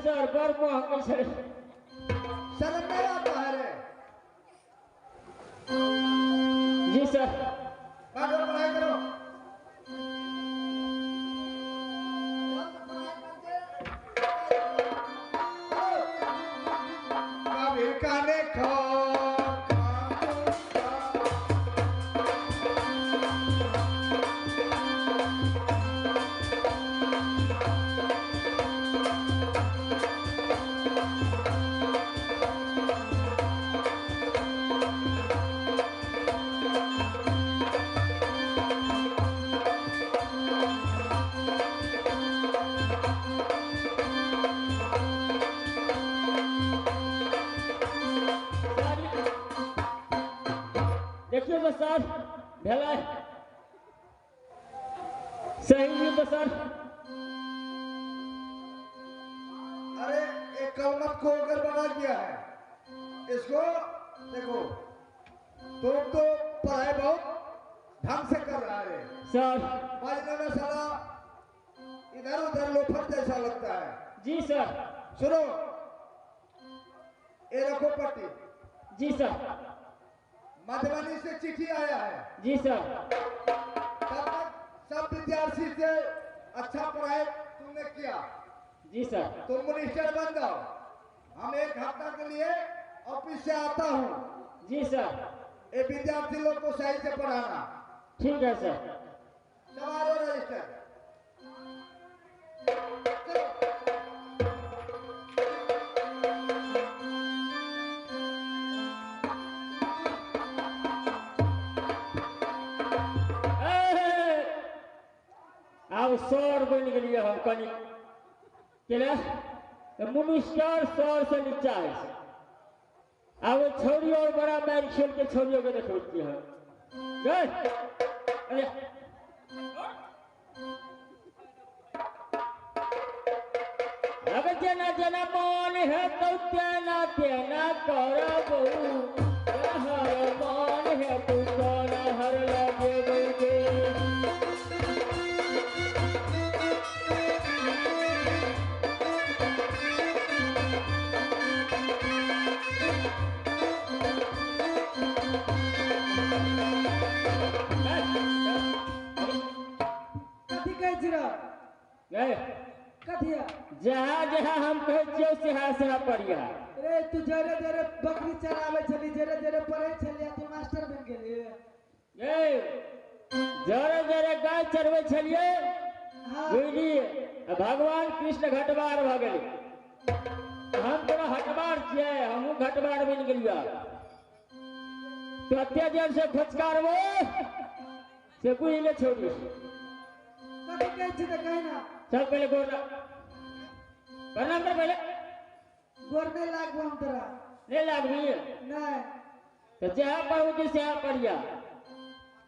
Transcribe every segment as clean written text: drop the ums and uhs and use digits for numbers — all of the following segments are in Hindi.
सर बर महंगी सर शर्म नहीं आता है रे। जी सर बैठो पढ़ाई करो। कबीर का देखो देखिए तो सर भेला सही नहीं तो सर अरे एक कलमत को अगर बना दिया है इसको देखो तो पढ़ाई बहुत ढंग से कर रहा है सर बाजने में साला इधर उधर लोफर जैसा लगता है। जी सर सुनो ये रखो पट्टी। जी सर मधुबनी से चिट्ठी आया है। जी सर तब तक सब विद्यार्थी से अच्छा पढ़ाई तुमने किया जी सर तुम मिनिस्टर बन जाओ। हम एक हफ्ता के लिए ऑफिस से आता हूँ। जी सर ये विद्यार्थी लोग को सही से पढ़ाना। ठीक है सर सवारो रजिस्टर चलो। अब सर बन गई हम कनी केला मिनिस्टर सर से नीचा है अब छोरी और बड़ा मैच खेल के छोरियों के देखती है अरे अब जना जना मन है तो तेना तेना करबू हर मन है तू कौन हर लगे गए कथिया जहाँ जहाँ हम कहे से पढ़िया रे तू जरे जरे बकरी चरावे छली जरे जरे पढ़े छली तू मास्टर बन गेली जरे जरे गाय चरवे छलिए हां बुझलिए भगवान कृष्ण घटबार भ गेली हम तोरा हटबार छियै हमहू घटबार बन गेलिया तो अत्याचार से खोजकारबो से बुझ ले छोड़ी कथि कहै छी त कहै ना चल पहले गोर प्रणाम कर पहले गोर नहीं लागबो हम तोरा नहीं लागबी नहीं तो जहाँ पढ़ू कि सहाँ पढ़िया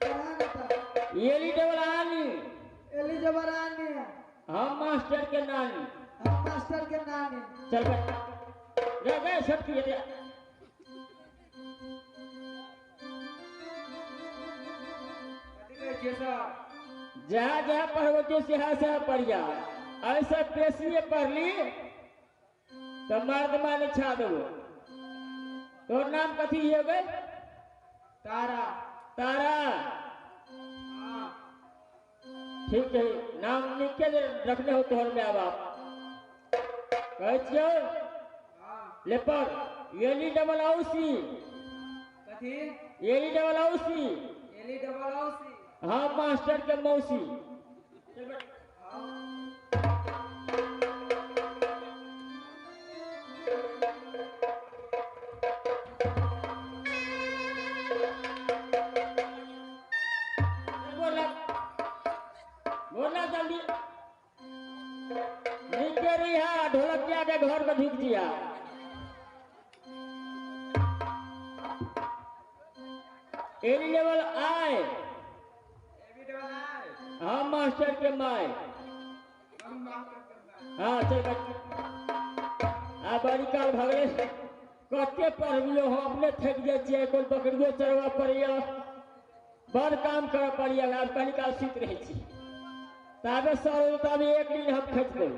कहां बता एली डबल आनी एली जबरानी हम मास्टर के नानी हम मास्टर के नानी चल बैठ रे गए छटकी रे जहाँ जहाँ पढ़ो तो सहाँ पढ़िया ऐसा पेशिए पढ़ ली तो मर्द माने छा दो तोर नाम कथी हो गए तारा तारा ठीक है नाम लिख के रखने हो तोहर में बाप कह छियो ले पर एली डबल औसी कथि एली डबल औसी एली डबल औसी हाँ मास्टर के मौसी बोला बोला जल्दी नीचे रही है ढोलक के आगे घर में ढुक दिया एली लेवल आए हाँ मास्टर के माए हाँ चल आ बड़ी काल भगले कते पढ़बियो हम अपने थक जाए कोई बकरियो चरवा पड़िया बड़ काम कर पड़िया अब कनी काल सुत रहे छी ताबे सर ताबे एक दिन हम खच गए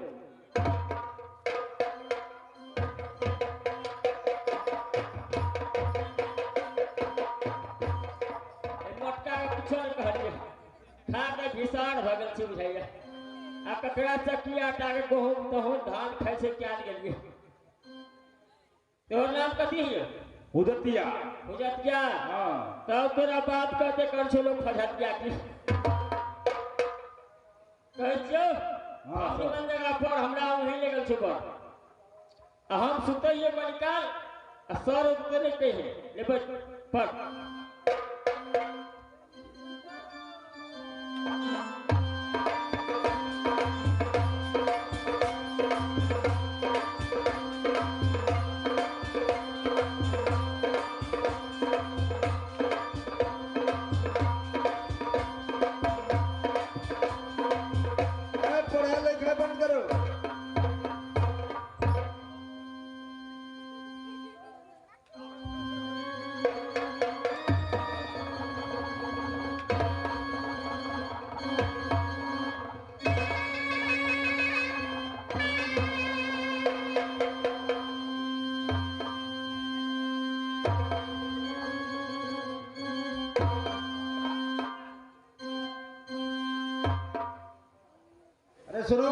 खा के भीषण भगल छी बुझाइया आ ककरा चक्की आटा के गहूम तहूम धान खाइ से क्या गेलिए तोर नाम कथी है उदतिया भुजतिया हाँ तब तोरा बात कहते कर छो लोग फजतिया की कहै छियो हाँ, हम सर। निमन जगह पर हमरा वहीं लगल छो पर आ हम सुतइए बनिकाल आ सर उठते नहीं कहे ले बैठ पर पढ़ाई लिखाई बंद करो अरे सुनो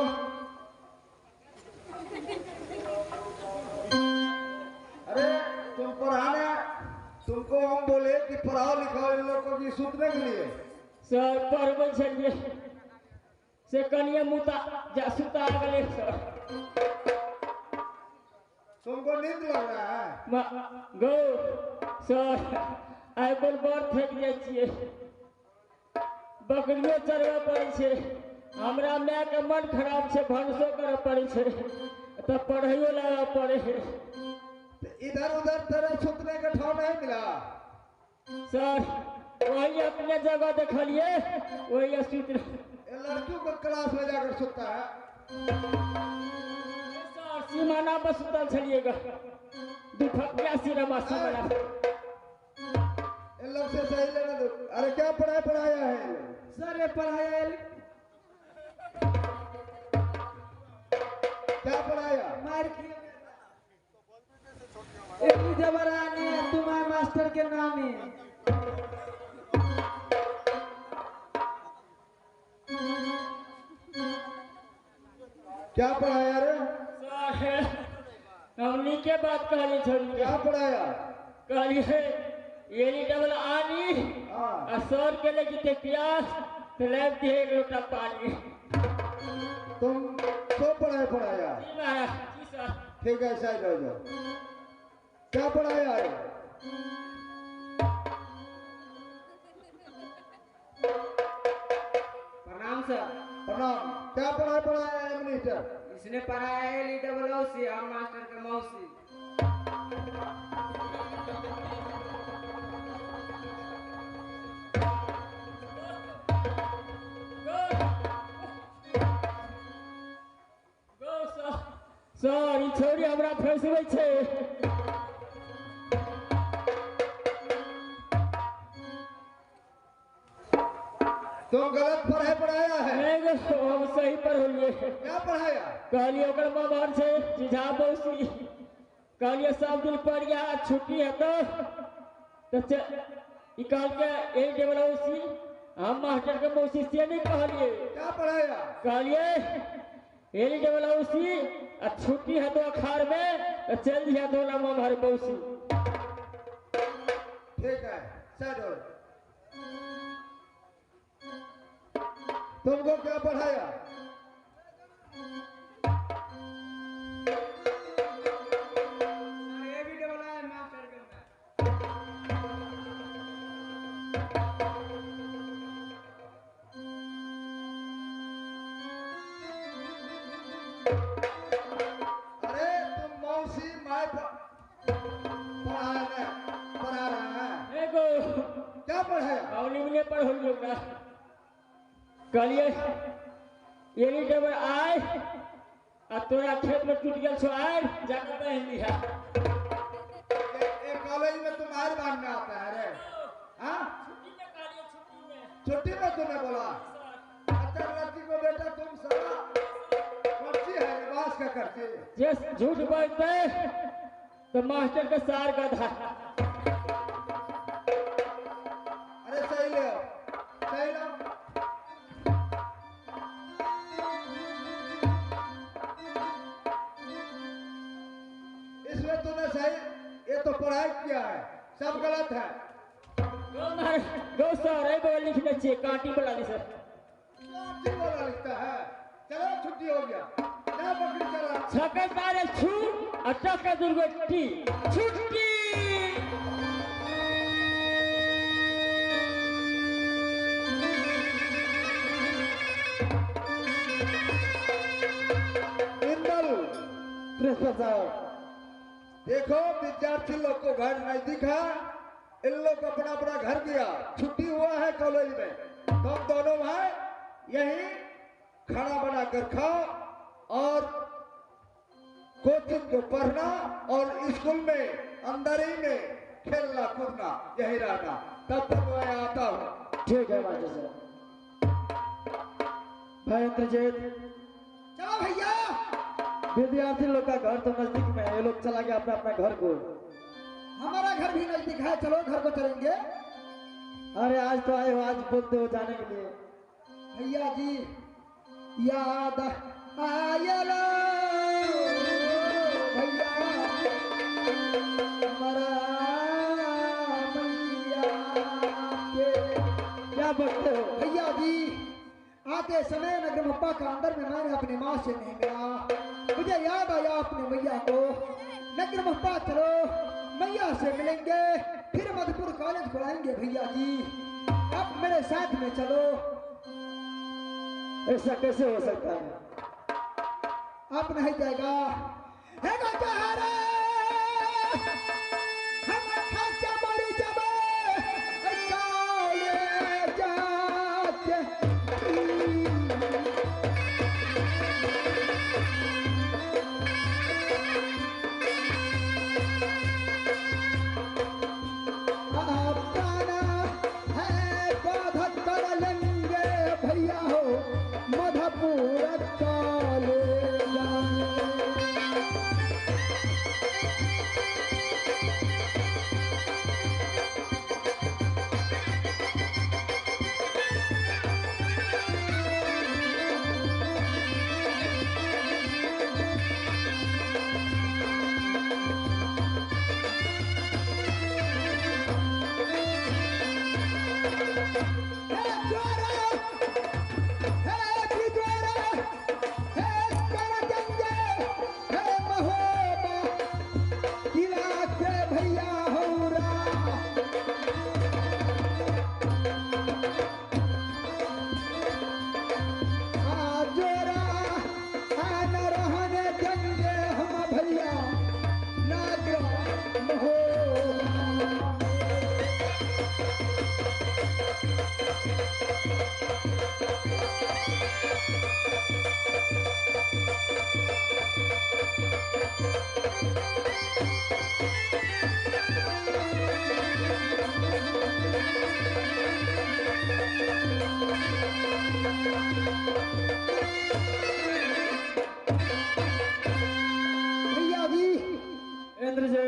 अरे तुम पढ़ाने तुमको हम बोले कि पढ़ाओ लिखाओ इन लोगों की सुनने के लिए सर पढ़बै छलिए से कनिए मुता जा सुता गेले सर तुमको नींद लग रहा है गो सर आइ बोल बड़ थक जाइ छियै बकरियो चरबऽ पड़ै छै हमरा माय के मन खराब छै भनसो करऽ पड़ै छै तऽ पढ़ैयो लगा पड़े है इधर उधर तेरे सुतने का ठाव नहीं मिला सर वही अपने जगह देखलिए वही सुत ये लड़कियों को क्लास में जाकर सुतता है सर सीमाना पर सुतल छलिएगा दुखतिया सिरमा सीमाना इन लोग से सही लेना दो अरे क्या पढ़ाया है ये लोग? सर ये पढ़ाया क्या पढ़ाया मार किया एक जबरानी है तुम्हारे मास्टर के नाम है क्या पढ़ाया रे सर हमनी के बात कहली छोड़ी क्या पढ़ाया कहलिए ये डबल आनी हाँ आ सर के लगी ते प्यास तो लग दिए एक लोटा पानी तुम तो पढ़ाया जी महाराज जी सर ठीक है साइड हो जाओ क्या पढ़ाया है प्रणाम सर प्रणाम क्या पढ़ाया है मिनिस्टर इसने पढ़ाया है LWC हम मास्टर के मौसी सर ई छोरी हमरा फंसबै छै तुम गलत पढ़ाया है एगो हम सही पर होलिए क्या पढ़ाया कहलिए ओकर बाबर छै जीझा बौसी कहलिए सब दिन पढ़ गया छुट्टी है तो निकाल के एक डेवलौसी हम मास्टर के मौसी से नहीं कहलिए क्या पढ़ाया कहलिए एली डेवलौसी आ छुट्टी है तो अखाड़ में तो चल दिया तो ना हमारे मौसी ठीक है साइड हो तुमको क्या पढ़ाया ये भी डबल है मास्टर के अरे तुम मौसी माय पढ़ा रहा है एगो क्या पढ़ाया कौनी में पढ़ हो लोग कहलिए एली डबर आए आ तोरा खेत में टूट गया छो आए जाकर पहन लिया एक कॉलेज में तुम्हारे बांधने आता है रे हाँ छुट्टी में तूने बोला अच्छा लड़की को बेटा तुम सारा करती है लिबास का करती जे झूठ बोलते तो मास्टर के सार गधा अरे सही ले आओ पढ़ाई किया है, सब गलत है। गौ सर लिखना चाहिए कांटी वाला नहीं सर। कांटी वाला लिखता है। चलो छुट्टी हो गया, क्या बकरी चला। छक्के तारे छू और टक्के दुर्गति छुट्टी। इंदल प्रिंसिपल साहब देखो विद्यार्थी लोग को घर नजदीक है, इन लोग अपना अपना घर गया, छुट्टी हुआ है कॉलेज में, तुम दोनों भाई यही खाना बना कर खाओ और कोचिंग को पढ़ना और स्कूल में अंदर ही में खेलना कूदना यही रहना। तब तक मैं आता हूँ। ठीक है मास्टर साहब। भाई इंद्रजीत, चलो भैया। विद्यार्थी लोग का घर तो नजदीक में है, ये लोग चला गया अपना अपना घर को। हमारा घर भी नजदीक है, चलो घर को चलेंगे। अरे आज तो आए हो, आज बोलते हो जाने के लिए। भैया जी याद आयला भैया हमारा मैया के। क्या बोलते हो? भैया जी आते समय नगर मप्पा का अंदर में मैंने अपनी माँ से नहीं मिला, मुझे याद आया अपने मैया को। नगर मप्पा चलो मैया से मिलेंगे, फिर मधुपुर कॉलेज को आएंगे। भैया जी आप मेरे साथ में चलो। ऐसा कैसे हो सकता है? आप नहीं जाएगा। भैया हो मधुपुर कॉलेज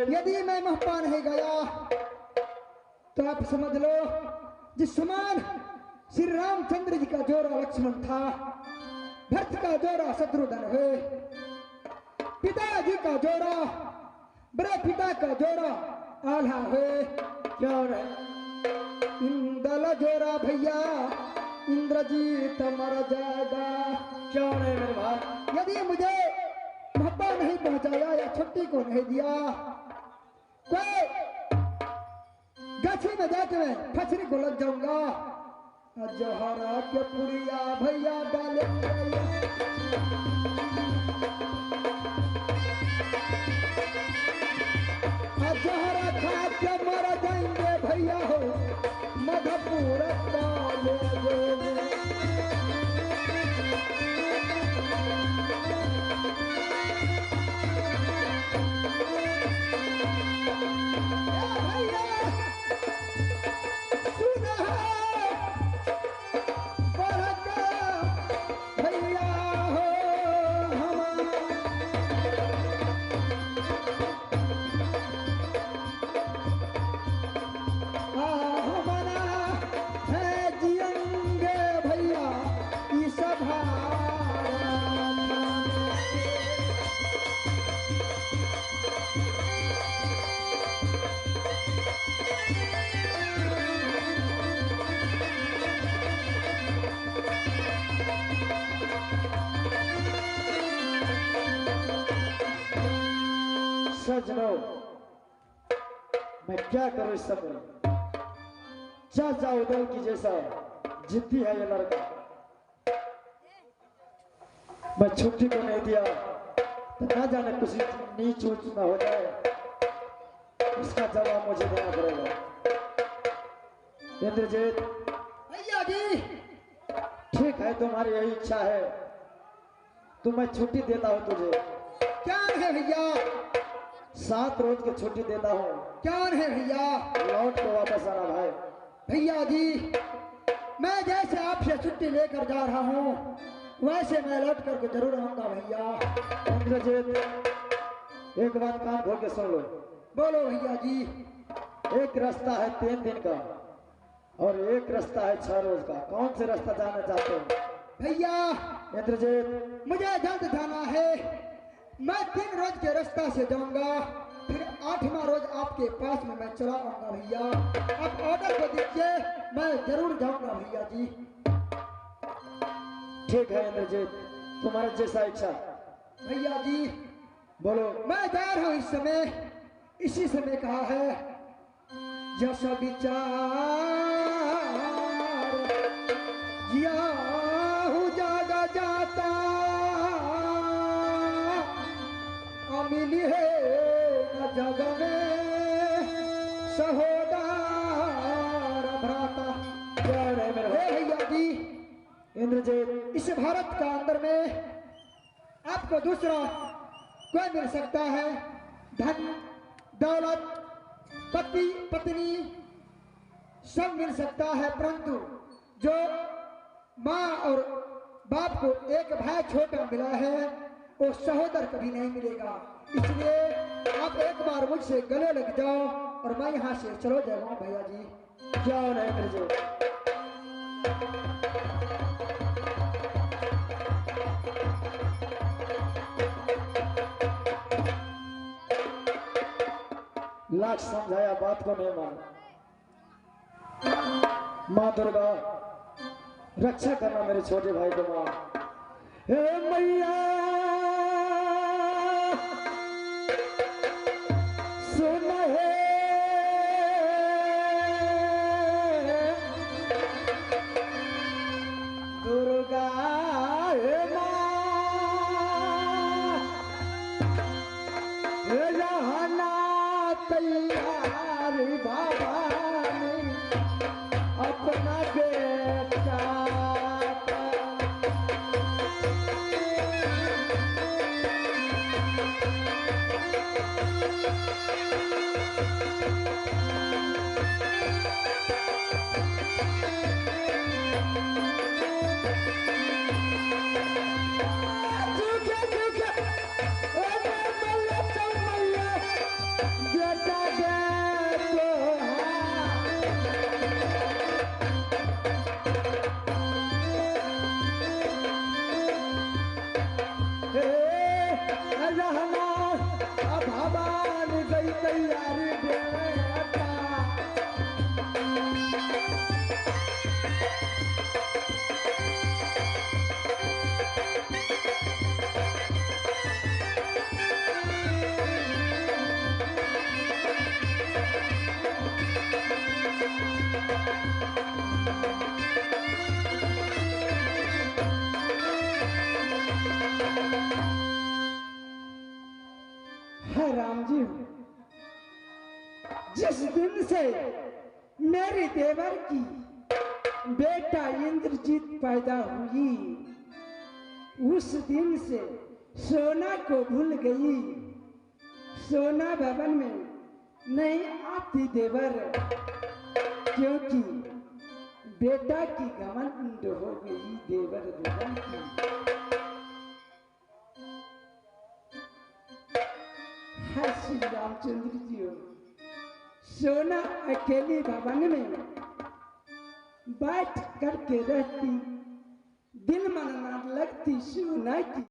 यदि मैं महपा नहीं गया तो आप समझ लो जिस समान श्री रामचंद्र जी का जोड़ा लक्ष्मण था, भरत का जोड़ा शत्रुघ्न है, पिताजी का जोड़ा बड़े पिता का जोड़ा आल्हा है। क्या हो रहा है? इंदल जोड़ा भैया इंद्रजीत मर जाएगा। क्या हो रहा है मेरे भाई? यदि मुझे महपा नहीं पहुंचाया या छुट्टी को नहीं दिया, कोई गाछी में जाके मैं फसरी को लग जाऊंगा। जहरा के पुड़िया भैया डालेंगे, जहरा खा के मर जाएंगे भैया हो मधुपुर कॉलेज में। सुनो, मैं क्या करूं इस समय। चाचा उदल की जैसा जिद्दी है ये लड़का। मैं छुट्टी को नहीं दिया तो ना जाने कुछ नीच ऊंच ना हो जाए, इसका जवाब मुझे देना पड़ेगा। इंद्रजीत, भैया जी, ठीक है, तुम्हारी यही इच्छा है तो मैं छुट्टी देता हूँ तुझे। क्या है भैया? 7 रोज की छुट्टी देता हूँ। क्या है भैया? लौट के वापस आना भाई। भैया जी, मैं जैसे आपसे छुट्टी लेकर जा रहा हूँ वैसे मैं लौट करके जरूर आऊंगा भैया। इंद्रजीत, एक बात कान खोल के सुन लो। बोलो भैया जी। एक रास्ता है 3 दिन का और एक रास्ता है 6 रोज का। कौन से रास्ता जाना चाहते हो? भैया इंद्रजीत, मुझे जल्द जाना है। मैं 3 रोज के रास्ता से जाऊंगा, फिर 8वां रोज आपके पास में मैं चला आऊंगा भैया। आप ऑर्डर को दीजिए, मैं जरूर जाऊंगा भैया जी। ठीक है इंद्रजीत, तुम्हारा जैसा इच्छा। भैया जी, बोलो। मैं जा रहा हूँ इस समय, इसी समय कहा है जैसा विचार जिया हूँ जागा जाता मिली है न जग में सहोदर भ्राता। जय मेरे हे भैया जी, इंद्रजीत, इस भारत का अंदर में आपको दूसरा कोई मिल सकता है, धन दौलत पति पत्नी सब मिल सकता है, परंतु जो माँ और बाप को एक भाई छोटा मिला है वो सहोदर कभी नहीं मिलेगा। इसलिए आप एक बार मुझसे गले लग जाओ और मैं यहाँ से चलो जाऊंगा भैया जी। जाओ ना इंद्रजीत। लाख समझाया, बात को नहीं माना। माँ दुर्गा, रक्षा करना मेरे छोटे भाई को। माँ, हे मैया सुन, हे दुर्गा, हे माँ, हे रहना तैयार भवानी अपना बेटा। है राम जी, जिस दिन से मेरी देवर की बेटा इंद्रजीत पैदा हुई उस दिन से सोना को भूल गई। सोना भवन में नहीं आती देवर, क्योंकि बेटा की घमंड हो गई देवर दुल्हन की। है श्री रामचंद्र जी, सोना अकेली भवन में बैठ करके रहती, दिल मन न लगती सोना की।